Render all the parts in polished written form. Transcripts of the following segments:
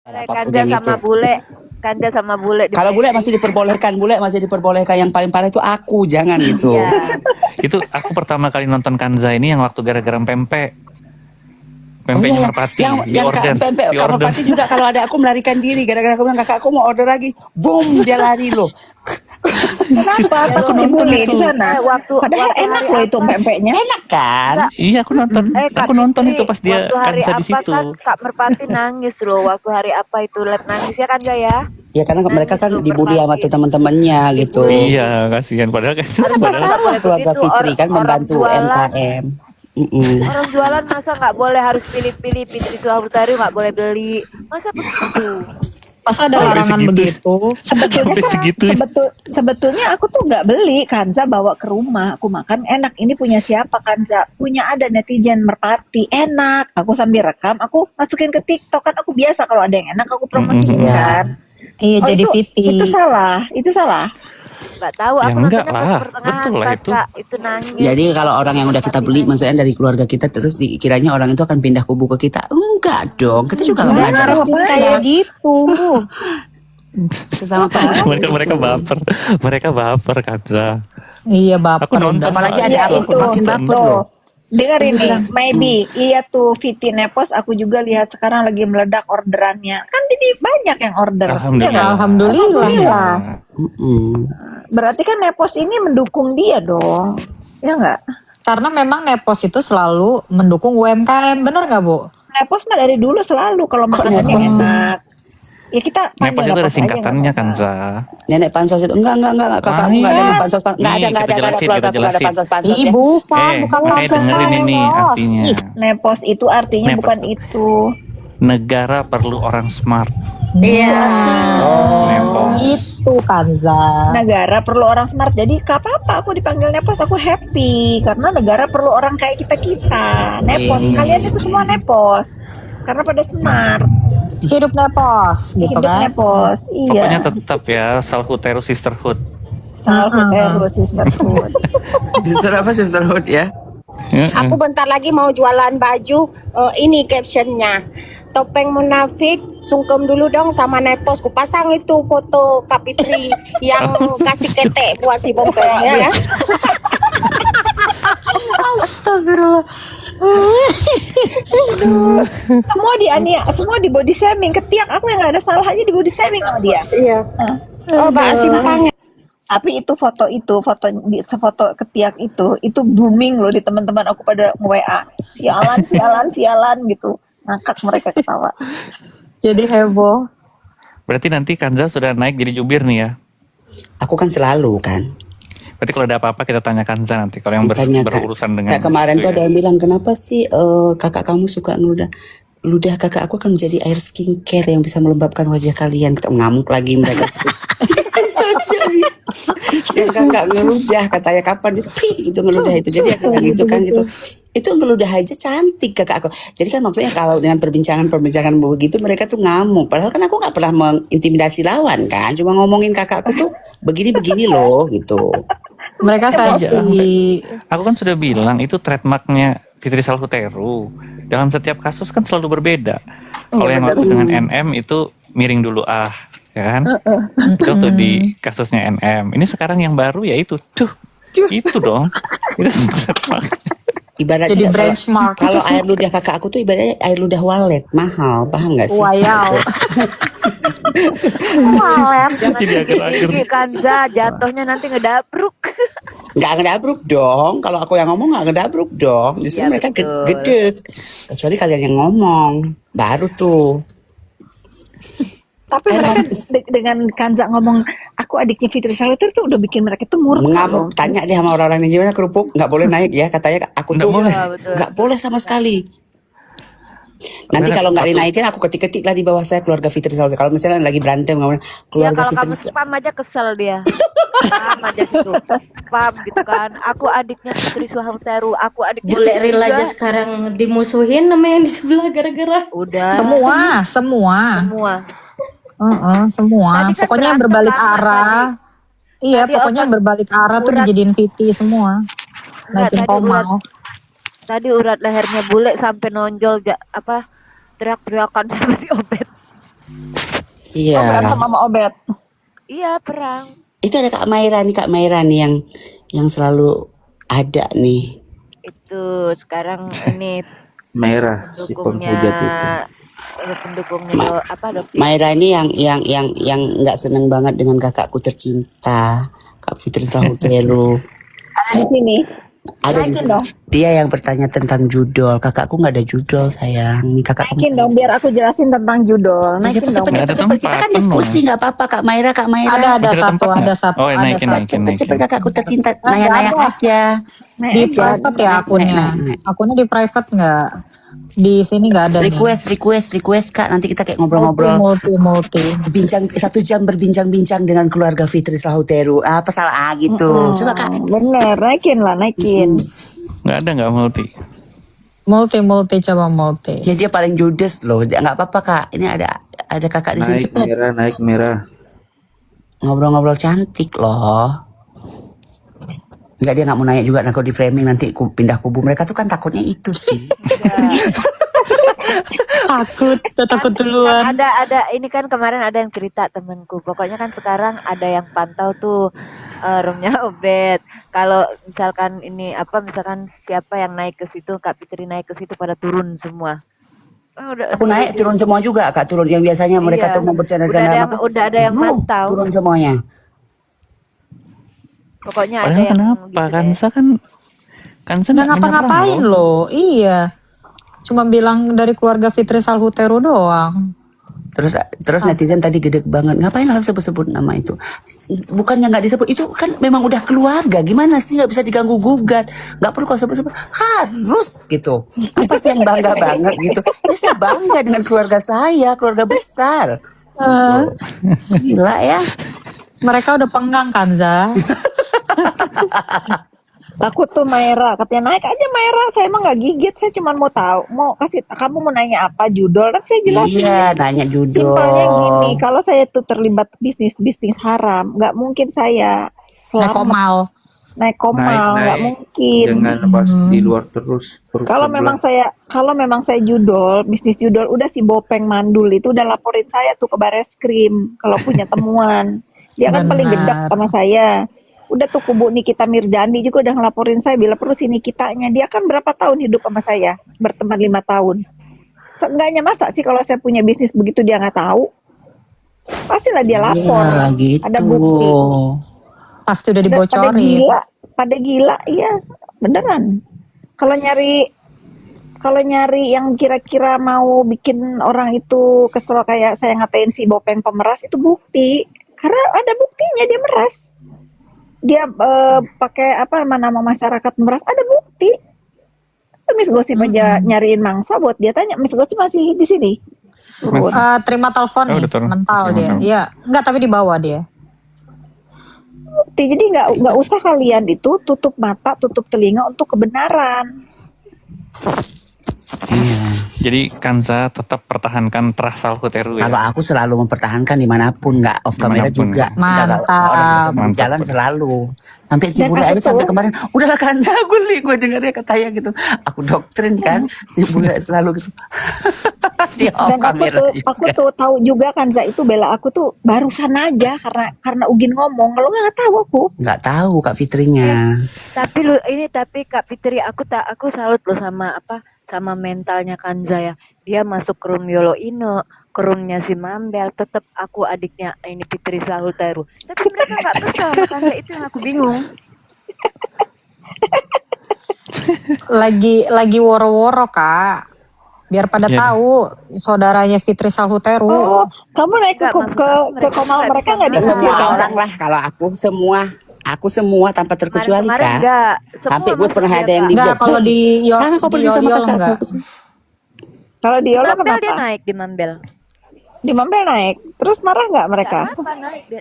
apapun Kanja yang sama itu. bule. Kanja sama bule. Kalau bule masih diperbolehkan, yang paling parah itu aku, jangan gitu. Iya. Itu aku pertama kali nonton Kanza ini yang waktu gara-gara pempek. Oh Pempeknya iya, Merpati yang Kak Merpati juga kalau ada aku melarikan diri gara-gara aku bilang kakak aku mau order lagi, boom dia lari loh. Kenapa? Ya, Takut Aku nonton dibully itu. di sana. Padahal enak loh itu pempeknya. Enak kan? Enggak. Iya aku nonton. Kak Aku nonton Fitri, itu pas dia waktu hari Kanza di apa situ. kan Kak Merpati nangis loh. Waktu hari apa itu live nangis ya kan ya? Ya karena mereka Nangis kan loh dibully sama Merpati. tuh teman-temannya gitu. Dibully. Iya kasihan padahal kan. Karena pas Padahal nggak salah boleh keluarga begitu, Fitri kan orang membantu jualan. UMKM. Orang jualan masa nggak boleh harus pilih-pilih Fitri Suhahutari nggak boleh beli. Masa begitu? Masa ada Sampai larangan segitu. begitu? Sebetulnya Sampai kan, segitu. sebetulnya aku tuh nggak beli Kanza bawa ke rumah. Aku makan enak. Ini punya siapa Kanza? Punya ada netizen Merpati. Enak. Aku sambil rekam, aku masukin ke TikTok kan. Aku biasa kalau ada yang enak aku promosiin Iya. kan. Iya Oh, jadi Viti. itu salah. Itu salah. Nggak tahu. Ya Aku enggak nontonnya pas lah, pertengahan betul lah pas itu. Kak itu nangis. Jadi kalau orang yang udah kita beli, maksudnya dari keluarga kita, terus dikiranya orang itu akan pindah kubu ke kita. Enggak dong, kita juga nggak Udah mengajak ngarepin apa-apa. kayak gitu. sesama teman. mereka baper Kanza. Iya baper. Aku nonton. udah. Apalagi ada Iya aku itu. makin baper Tuh. loh. Dengar Aku ini, bilang, maybe iya tuh Viti Nepos. Aku juga lihat sekarang lagi meledak orderannya. Kan jadi banyak yang order. Alhamdulillah. Iya nggak? Alhamdulillah. Alhamdulillah. Mm-mm. Berarti kan Nepos ini mendukung dia dong, ya nggak? Karena memang Nepos itu selalu mendukung UMKM, bener nggak Bu? Nepos mah dari dulu selalu kalau makanannya Nepos? enak. Ya kita Nepos panggil itu ada Nepos aja, singkatannya nggak kan apa-apa. Za. Nenek pansos itu enggak kakak aku enggak ada Main. pansos enggak Nih, ada kita jelasin, keluarga kita aku enggak ada jelasin. pansos Ih ya. bukan Makanya pansos dengerin ini pansos. artinya. Ih, Nepos itu artinya Nepos bukan tuh. itu. Negara perlu orang smart. Iya. Nepos. Itu Kanza. Negara perlu orang smart. Jadi gak apa-apa aku dipanggil Nepos, aku happy karena negara perlu orang kayak kita. Nepos, Wih. kalian itu semua Nepos karena pada smart. Hidup Nepos gitu Hidup kan. Nepos, Pokoknya iya. tetap ya Salhuteru Sisterhood. Terus sisterhood. Sister apa sisterhood ya? Aku bentar lagi mau jualan baju. Ini captionnya, topeng munafik, sungkem dulu dong sama Nepos. Kupasang itu foto Kak Fitri yang kasih ketek buat si bompengnya ya. Astagfirullah. Semua semua di body shaming. Ketiak aku yang nggak ada salah aja di body shaming sama dia. Iya. Oh, Mbak simpangnya. Tapi foto ketiak itu booming loh di teman-teman aku pada nge-WA. Sialan gitu. Ngakak mereka ketawa. Jadi heboh. Berarti nanti Kanza sudah naik jadi jubir nih ya. Aku kan selalu kan. Berarti kalau ada apa-apa kita tanya Kanza nanti kalau yang Tanyakan. berurusan dengan Nah, kemarin itu tuh ya. ada yang bilang kenapa sih kakak kamu suka ludah kakak aku akan menjadi air skincare yang bisa melembabkan wajah kalian. Kita ngamuk lagi mereka. Cocok. Yang kakak ngeludah katanya kapan itu ngeludah itu. Jadi aku bilang gitu kan gitu. Itu ngeludah aja cantik kakak aku. Jadi kan maksudnya kalau dengan perbincangan begitu mereka tuh ngamuk. Padahal kan aku nggak pernah mengintimidasi lawan kan. Cuma ngomongin kakakku tuh begini loh gitu. Mereka sensi. Aku kan sudah bilang itu trademarknya Fitri Salhuteru. Dalam setiap kasus kan selalu berbeda. Kalau yang waktu dengan NM itu miring dulu ya kan? Itu waktu di kasusnya NM. Ini sekarang yang baru ya itu itu dong. Itu trademark. Ibaratnya Jadi benchmark. kalau air ludah kakak aku tuh ibaratnya air ludah walet mahal, paham nggak sih? Wayau. Walet, jangan Jadi akhir-akhir. gini Kanza, jatuhnya nanti ngedabruk. Nggak ngedabruk dong. Kalau aku yang ngomong nggak ngedabruk dong. Justru Iya, mereka betul. gede. Kecuali kalian yang ngomong, baru tuh. Tapi mereka dengan Kanza ngomong aku adiknya Fitri Salhuteru tuh udah bikin mereka tuh murka loh. Mengamuk. Tanya deh sama orang-orang yang gimana kerupuk nggak boleh naik ya katanya. Aku Nggak tuh boleh. Betul. nggak boleh sama sekali. Nanti kalau nggak dinaikin aku ketik-ketik lah di bawah saya keluarga Fitri Salhuteru. Kalau misalnya lagi berantem ngomong Ya keluarga kalau kamu Fitri spam aja kesel dia. Spam aja gitu. Spam gitu kan. Aku adiknya Fitri Suhahutari, aku adiknya Bule Fitri real juga. aja sekarang dimusuhin sama yang di sebelah gara-gara. Udah. Semua. Semua. Semua. Tadi kan Pokoknya yang berantem berbalik lama arah. Iya, Tadi pokoknya yang berbalik arah tuh urat- dijadiin Viti semua. Enggak, Naikin Komau. Tadi urat lehernya bule sampai nonjol teriak-teriakan sama si Obet. Iya. berantem sama Obet. Iya, perang. Itu ada Kak Maira nih yang selalu ada nih. Itu sekarang ini Merah si penghujat itu. pendukungnya Dovi. Maira ini yang nggak seneng banget dengan kakakku tercinta, Kak Fitri Salhutero. Ada di sini. Ada di Naikin sini. dong. Dia yang bertanya tentang judol. Kakakku nggak ada judol sayang. Nih kakakku. Naikin dong biar aku jelasin tentang judol. Naikin dong. Nggak ada Cepet. Kita tempat, kan diskusi nggak apa-apa Kak Maira. Ada Masih ada satu, tempat nggak? ada satu, Oh, ada naikin, satu. naikin. Cepet kakakku tercinta. Nah, Nanya-nanya nggak ada. aja. Naik Di aja. private ya akunnya. naik. Akunnya di private nggak? Di sini nggak ada nih. Request Kak. Nanti kita kayak ngobrol-ngobrol. Multi. Bincang 1 jam berbincang-bincang dengan keluarga Fitri Salhutero. Apa salah gitu? Coba Kak. Bener, naikin. Nggak ada nggak multi. Multi, coba multi. Ya dia paling judes loh. Nggak apa-apa Kak. Ini ada kakak di sini Naik cepet. merah, naik merah. Ngobrol-ngobrol cantik loh. Enggak, dia nggak mau nanya juga. Nah kalau di framing nanti pindah kubu. Mereka tuh kan takutnya itu sih. Takut Kan duluan. ada ini kan kemarin ada yang cerita temenku. Pokoknya kan sekarang ada yang pantau tuh roomnya Obet. Kalau misalkan misalkan siapa yang naik ke situ, Kak Fitri naik ke situ pada turun semua. Aku naik turun semua juga Kak. Turun yang biasanya mereka Iya. tuh mau bercanda-canda. Udah ada yang pantau. Turun semuanya. Pokoknya ada Padahal yang kenapa? gitu deh. Kansa Nggak nggak ngapa-ngapain menyerang loh. loh. Iya. Cuma bilang dari keluarga Fitri Salhutero doang. Terus netizen tadi gede banget. Ngapain harus sebut-sebut nama itu? Bukannya nggak disebut. Itu kan memang udah keluarga. Gimana sih nggak bisa diganggu gugat? Nggak perlu kalau sebut-sebut. Harus gitu. Apa sih yang bangga banget gitu? Ya saya bangga dengan keluarga saya. Keluarga besar. Gila ya. Mereka udah penggang kan, Za? Takut tuh Maira, katanya naik aja Maira. Saya emang nggak gigit, saya cuma mau tahu, mau kasih kamu mau nanya apa judul, kan saya jelasin. Iya, nanya judul. Simpelnya gini, kalau saya tuh terlibat bisnis haram, nggak mungkin saya selamat naik komal, nggak mungkin. Jangan pas di luar terus. Kalau memang saya judul, bisnis judul, udah si Bopeng Mandul itu udah laporin saya tuh ke Bareskrim kalau punya temuan. Dia kan paling gedek sama saya. Udah tuh kubu Nikita Mirjani juga udah ngelaporin saya bila perlu si Nikitanya. Dia kan berapa tahun hidup sama saya? Berteman 5 tahun. Seenggaknya masa sih kalau saya punya bisnis begitu dia nggak tahu? Pastilah dia lapor. Iya, gitu. Ada bukti. Pasti udah dibocorin. Pada gila, iya beneran. Kalau nyari yang kira-kira mau bikin orang itu kesel kayak saya ngatain si Bopeng pemeras, itu bukti. Karena ada buktinya dia meras. Dia pakai nama masyarakat meras, ada bukti. Itu Miss Gosip aja nyariin mangsa buat dia tanya, Miss Gosip masih di sini? Turun. Terima telepon nih, udah turun. mental Terima dia. telepon. Iya, enggak tapi di bawah dia. Bukti. Jadi nggak usah kalian itu tutup mata, tutup telinga untuk kebenaran. Jadi Kansa tetap pertahankan Trah Salhutero ya. Kalau aku selalu mempertahankan dimanapun, nggak off camera Dimanapun. juga. Mantap. Mantap. Jalan selalu. Sampai si Dan bule aku aja sampai tuh- kemarin, udahlah Kansa, gue dengarnya katanya gitu. Aku doktrin kan, si bule selalu gitu. Dia off Dan camera aku tuh tahu juga kan Za itu bela aku tuh barusan aja karena Ugin ngomong. Kalau nggak tahu aku. Nggak tahu Kak Fitrinya. Tapi Kak Fitri aku salut loh sama mentalnya Kanza ya. Dia masuk ke room Yolo Ino, ke roomnya si Mambel, tetap aku adiknya ini Fitri Salhutero. Tapi mereka nggak kesal sama Kanza, itu yang aku bingung. Lagi woro-woro, Kak. Biar pada Iya. tahu saudaranya Fitri Salhutero. Oh, kamu naik ke Nggak, maksud aku komal mereka mereka nggak nggak bisa diusir Semua kan? orang lah, kalau aku semua tanpa terkecuali Kemarin Kak. enggak. Sampai gue pernah ada yang di Enggak, blok. kalau di Sana kau pergi sama Yol kakak. enggak. Kalau di Yolo Mambel dia kenapa? naik di Mambel. Di Mambel naik. Terus marah nggak mereka? Kenapa naik dia?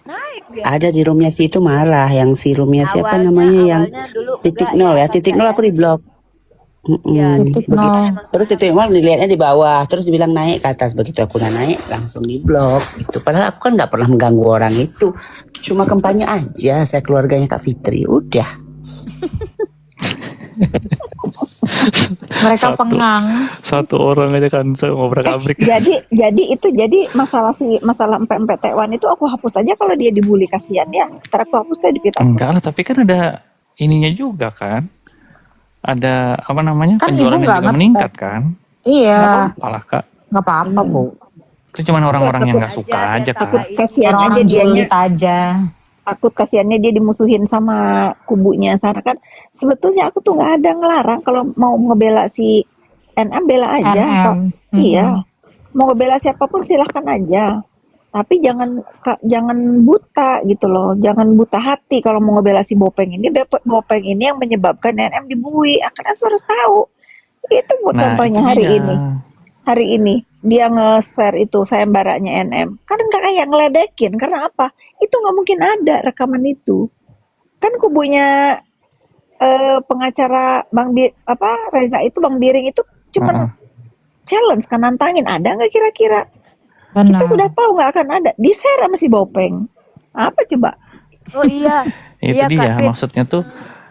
Ada di roomnya si itu marah, yang si roomnya siapa namanya yang dulu titik enggak, nol ya, yang titik nol aku di blok. Ya, Titik nol. Terus titik nol dilihatnya di bawah, terus dibilang naik ke atas. Begitu aku udah naik langsung di blok gitu. Padahal aku kan nggak pernah mengganggu orang itu, cuma kampanye aja saya keluarganya Kak Fitri, udah. Mereka Satu. pengang. Satu orang aja kan saya ngobrak-abrik. Jadi masalah empek-empek Taiwan itu aku hapus aja kalau dia dibully, kasihan ya. Ntar aku hapus aja di feed aku. Enggak lah, tapi kan ada ininya juga kan. Ada apa namanya? Kan penjualannya ibu nggak juga ngetek. meningkat kan. Iya, Apalah Kak. nggak apa-apa Bu. Itu cuman orang-orang yang nggak suka aja Takut Kak. kasihan aja Orang-orang dianya. julid aja. Takut kasihannya dia dimusuhin sama kubunya sana kan. Sebetulnya aku tuh nggak ada ngelarang kalau mau ngebela si NM, bela aja. NM. Iya, mau ngebela siapapun silahkan aja. Tapi jangan buta gitu loh, jangan buta hati kalau mau ngebela si Bopeng ini. Bopeng ini yang menyebabkan NM dibully. Akan harus tahu. Itu Bu Nah, contohnya itu hari dia. ini. Hari ini dia nge-share itu sayembaranya NM. Kan nggak kayak ngeledekin, karena apa? Itu nggak mungkin ada rekaman itu. Kan kubunya pengacara Reza itu, Bang Biring itu cuma Heeh. challenge kan, nantangin, ada nggak kira-kira? Kita Benar. sudah tahu nggak akan ada. Di-share sama si Bopeng. Apa coba? Oh iya, Itu iya dia Kak Fit. maksudnya tuh.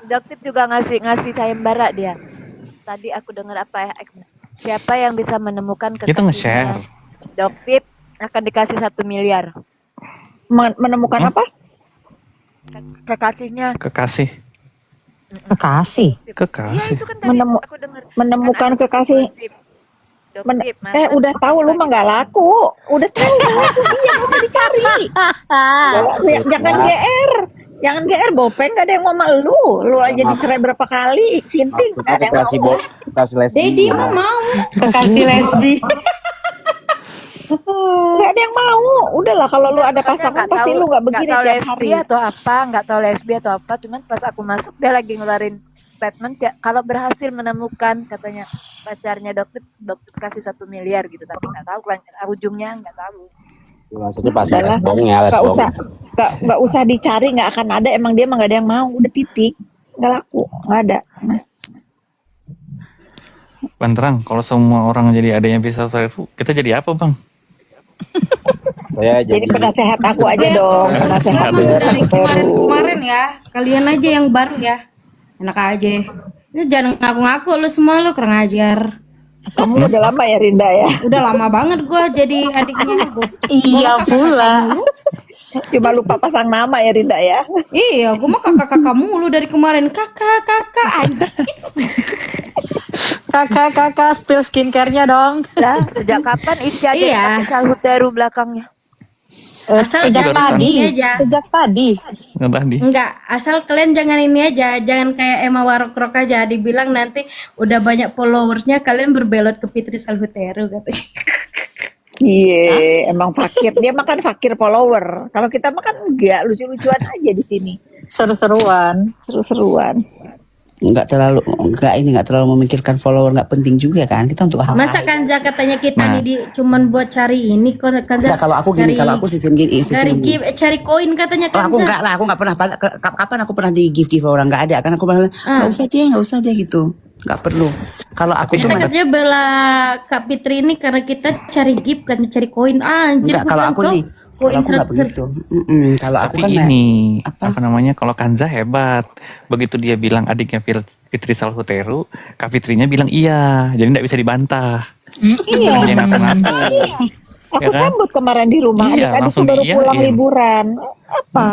Doktif juga ngasih sayembara dia. Tadi aku dengar apa ya? Siapa yang bisa menemukan Itu nge-share. kekasihnya Doktif akan dikasih 1 miliar. Menemukan apa? Kekasihnya. Kekasih. Kekasih. Iya Kekasih. itu kan tadi aku dengar. Menemukan Kan kekasih. Doktif, masa Udah tahu lu mah nggak laku. Udah tahu nggak laku. Iya, nggak usah dicari. Jangan GR. Jangan GR, Bopeng gak ada yang mau sama lu. Lu aja dicerai berapa kali. Sinting gak ada yang Kasih mau. kasih lesbi. Dedi mah mau. Kekasih lesbi. Gak ada yang mau. Udahlah, kalau lu ada pasangan pasti lu gak begini tahu tiap lesbi hari. atau apa, nggak tahu lesbi atau apa. Cuman pas aku masuk dia lagi ngeluarin statement ya, kalau berhasil menemukan katanya pacarnya dokter kasih 1 miliar gitu, tapi nggak tahu ujungnya nggak tahu. Maksudnya pasal Udahlah, lesbongnya, gak usah dicari, gak akan ada. Emang dia emang gak ada yang mau. Udah titik. Gak laku, gak ada. Bang Terang, kalau semua orang jadi adanya pisau serfu, kita jadi apa Bang? Saya Jadi penasehat aku aja dong. Penasehat Dari baru. kemarin ya, kalian aja yang baru ya. Enak aja. Ini jangan ngaku-ngaku lu semua, lu kurang ajar. Kamu udah lama ya Rinda ya? Udah lama banget gua jadi adiknya gua. Iya pula. Cuma lupa pasang nama ya Rinda ya? Iya, gua mah kakak-kakak mulu dari kemarin. Kakak anjing. Kakak spill skincare-nya dong. Lah, sejak kapan Ica aja Iya. pakai salhuteru belakangnya? Asal Sejak jangan tadi. ini aja. Sejak tadi. Nggak tadi. Enggak, asal kalian jangan ini aja, jangan kayak Emma Warokrok aja dibilang nanti udah banyak followersnya kalian berbelot ke Fitri Salhuteru katanya. Iya, emang fakir. Dia makan fakir follower. Kalau kita makan enggak, lucu-lucuan aja di sini. Seru-seruan. Seru-seruan. nggak terlalu memikirkan follower, nggak penting juga kan, kita untuk apa? Masa Kanza katanya kita Nah. nih cuman buat cari ini kok Kanza. Nggak, kalau aku gini, kalau aku sistem gini, cari sistem gini. cari koin katanya Oh, aku Kanza. enggak lah, aku nggak pernah. Kapan aku pernah di give orang, nggak ada kan? Aku malah nggak usah dia gitu, nggak perlu. Kalau aku Kita cuma katanya bela Kak Fitri ini karena kita cari gift kan cari koin anjir. enggak, kalau aku nih, kalau aku nggak begitu. Kalau aku Tapi kan ini apa? apa namanya, kalau Kanza hebat. Begitu dia bilang adiknya Fitri Salhuteru, Kak Fitrinya bilang iya, jadi nggak bisa dibantah. Iya. Dia ngaku-ngaku. Aku Ya kan? sambut kemarin di rumah. Iya, Adik-adikku langsung baru pulang diiyain. liburan. Apa?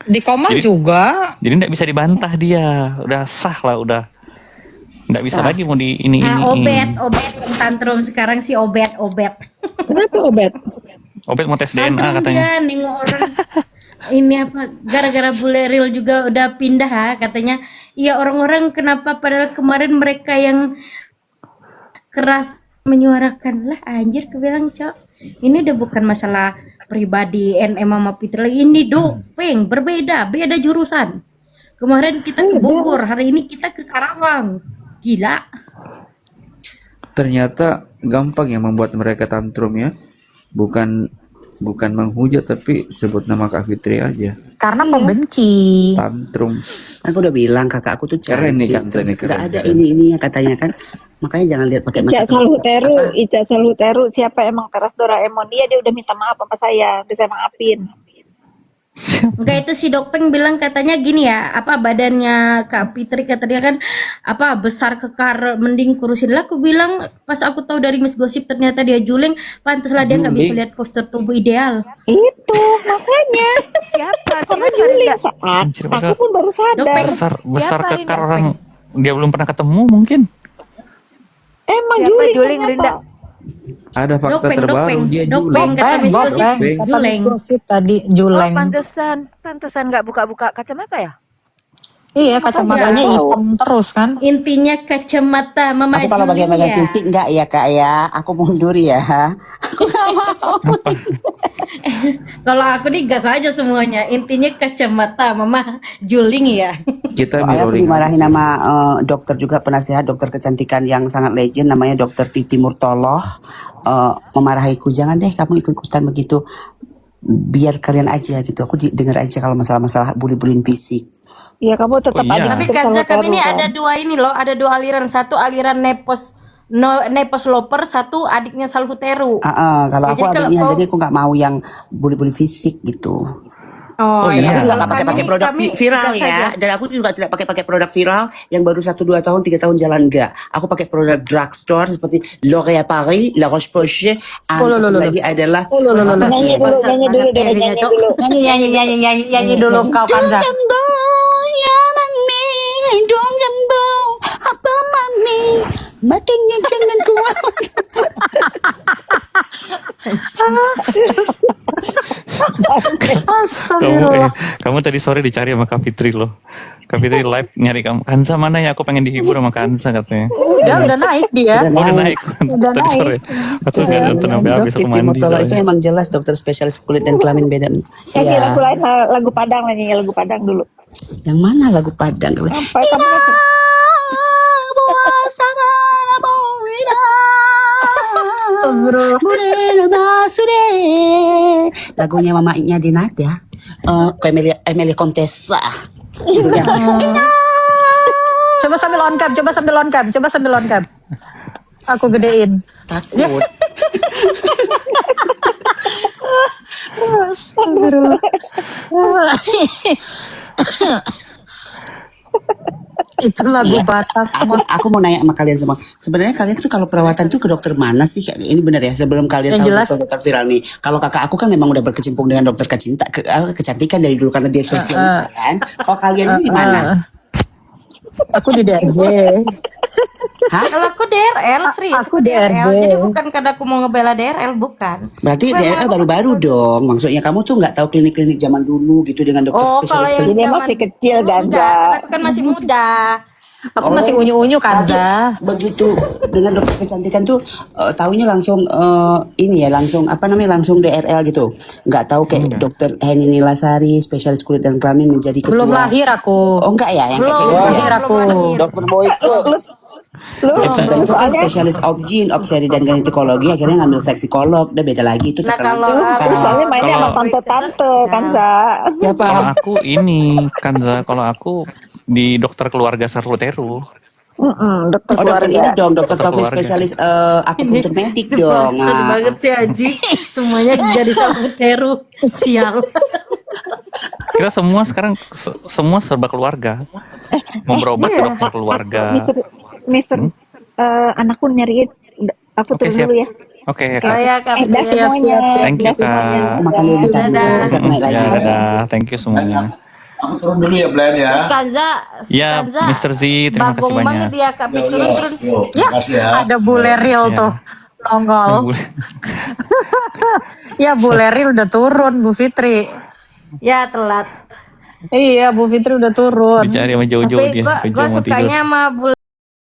Di koma Jadi- juga. Jadi nggak bisa dibantah dia, udah sah lah, udah nggak bisa Sah. lagi mau di ini. Obet yang tantrum sekarang si obet. Kenapa obat? Obet mau tes DNA Tantrum katanya. dia nengok orang. Ini apa gara-gara bule real juga udah pindah ha, katanya. Iya orang-orang kenapa padahal kemarin mereka yang keras menyuarakan lah anjir kebilang cok. Ini udah bukan masalah pribadi NM sama Fitri, ini doping berbeda, beda jurusan. Kemarin kita ke Bogor, hari ini kita ke Karawang. Gila. ternyata gampang ya membuat mereka tantrum ya. Bukan menghujat tapi sebut nama Kak Fitri aja. Karena pembenci. Tantrum. Aku udah bilang kakak aku tuh Keren nih, cantik, Kanza nih, nggak keren, ada keren. ini yang katanya kan, makanya jangan lihat pakai Ica mata. Salhuteru, siapa emang teras Doraemon? Iya, dia udah minta maaf sama saya, udah saya maafin. Enggak, itu si Dokpeng bilang katanya gini ya, apa badannya Kak Fitri kata dia kan apa besar kekar mending kurusin lah. Aku bilang pas aku tahu dari Miss Gosip ternyata dia juling, pantaslah dia nggak bisa Juling. lihat postur tubuh ideal. Itu makanya Siapa? karena Siapa juling Rinda? saat Anjir, aku padahal pun baru sadar. Dokpeng. besar Siapa kekar Rinda? orang dia belum pernah ketemu mungkin. Emang Siapa juling juling ternyata. Rinda? Ada fakta Dokpeng, terbaru, dia Dokpeng juling. kata Miss Gosip Dokpeng. Kata Miss juleng. Gosip tadi Oh, juleng. pantesan nggak buka-buka kacamata ya? Iya, Makanya kacamatanya tahu. hitam terus kan. Intinya kacamata Mama Aku kalau Juling bagian-bagian ya. fisik enggak ya Kak ya. Aku mundur ya. Aku nggak mau. Kalau aku nih gas aja semuanya. Intinya kacamata Mama Juling ya. Kita Soalnya aku mirroring dimarahin aja. sama dokter juga, penasehat dokter kecantikan yang sangat legend namanya dokter Titi Murtoloh, memarahiku, jangan deh kamu ikut-ikutan begitu, biar kalian aja gitu. Aku denger aja kalau masalah-masalah bully-bullyin fisik. Ya kamu tetap Oh, iya. aja Tapi Fitri Kanza selalu kami ini kan. ada dua ini loh, ada dua aliran. Satu aliran Nepos Loper, satu adiknya Salhuteru. Kalau Ya, aku jadi kalau adiknya, kau jadi aku nggak mau yang bully-bully fisik gitu. Oh, Oh, Dan iya. aku iya. juga Kalau nggak pakai kami produk kami viral gas ya. aja. Dan aku juga tidak pakai produk viral yang baru 1-2 tahun 3 tahun jalan, enggak. Aku pakai produk drugstore seperti L'Oréal Paris, La Roche-Posay, Oh, satu lagi adalah Nyanyi dulu, Bangsat nyanyi dulu banget deh, ya, nyanyi Cok. dulu. Nyanyi dulu kau Kanza. Jambo, ya mami, dong jambo, apa mami, badannya jangan kuat. Astagfirullah. Kamu tadi sore dicari sama Kak Fitri loh. Kak Fitri live nyari kamu. Kanza mana ya? Aku pengen dihibur sama Kanza katanya. Udah naik dia. Oh, udah naik. Udah Tadi naik. sore. Aku nggak nonton sampai habis, aku Titi mandi Murtolo itu soalnya. emang jelas dokter spesialis kulit dan kelamin beda. Nyanyi lagu Ya, lain, lagu Padang lah, nyanyi lagu Padang dulu. yang mana lagu Padang? Apa kamu nyanyi? Astagfirullah. Lagunya mamanya Dinada, Emilia Contessa. Judulnya. Coba sambil on cam. Aku gedein. Takut. Astagfirullah. Itu lagu Batak. Aku mau nanya sama kalian semua. Sebenarnya kalian tuh kalau perawatan tuh ke dokter mana sih? Ini benar ya, sebelum kalian Yang tahu jelas. dokter viral nih. Kalau kakak aku kan memang udah berkecimpung dengan dokter kecantikan dari dulu karena dia spesialis kan. Kalau kalian ini di mana? Aku di DRG. Hah? Kalau aku DRL, serius. Aku DRL. Jadi bukan karena aku mau ngebela DRL, bukan. Berarti Memang DRL aku- baru-baru dong. Maksudnya kamu tuh nggak tahu klinik-klinik zaman dulu gitu dengan dokter Oh, kalau spesialis. yang Ini zaman masih kecil, dulu Ganza. enggak, karena aku kan masih muda. Aku masih unyu-unyu Kanza. Begitu dengan dokter kecantikan tuh taunya langsung ini ya, langsung apa namanya, langsung DRL gitu. Nggak tahu kayak dokter Heni Nilasari spesialis kulit dan kelamin menjadi ketua. Belum lahir aku. Oh enggak ya, yang kayak Belum gitu ya. lahir aku. Dokter Boyke. Lu Dokter Benko kan soalnya spesialis obgyn, obstetri dan ginekolog, akhirnya ngambil seksikolog, udah beda lagi itu Nah, terkenal kalau juga. aku- soalnya mainnya sama Kalau- tante-tante kan, Za. Siapa? Kalau aku ini Kanza, kalau aku di dokter keluarga Sarluteru. Dokter Oh dokter keluarga. ini dong, dokter Dokter Taufik keluarga. spesialis akupunktur medik dong. Bangsat Ah. banget sih Aji. Semuanya jadi Salhuteru. Sial. Kita semua sekarang semua serba keluarga. Mau berobat ke dokter keluarga. Mister, anakku nyariin. Aku Oke, turun siap. dulu ya. Oke, Oh Kak. ya, Kak Dah Fitri. semuanya. Thank you, Dah semuanya. Kak. Makan dulu bentar, Dadah. bentar naik lagi. Ya, dadah. Thank you semuanya. Aku turun dulu ya, Blen ya. Terus Kanza, Ya, Kanza, Mr. Z, terima kasih bagong banyak. banget dia Kak Fitri. Turun. Yuk, makasih ya. Ada bule real Ya. tuh. Nongol. Ya bule real udah turun Bu Fitri. Ya telat. Iya Bu Fitri udah turun. Dicari sama Jojo Tapi dia. gua Jojo mau tidur. sukanya sama bule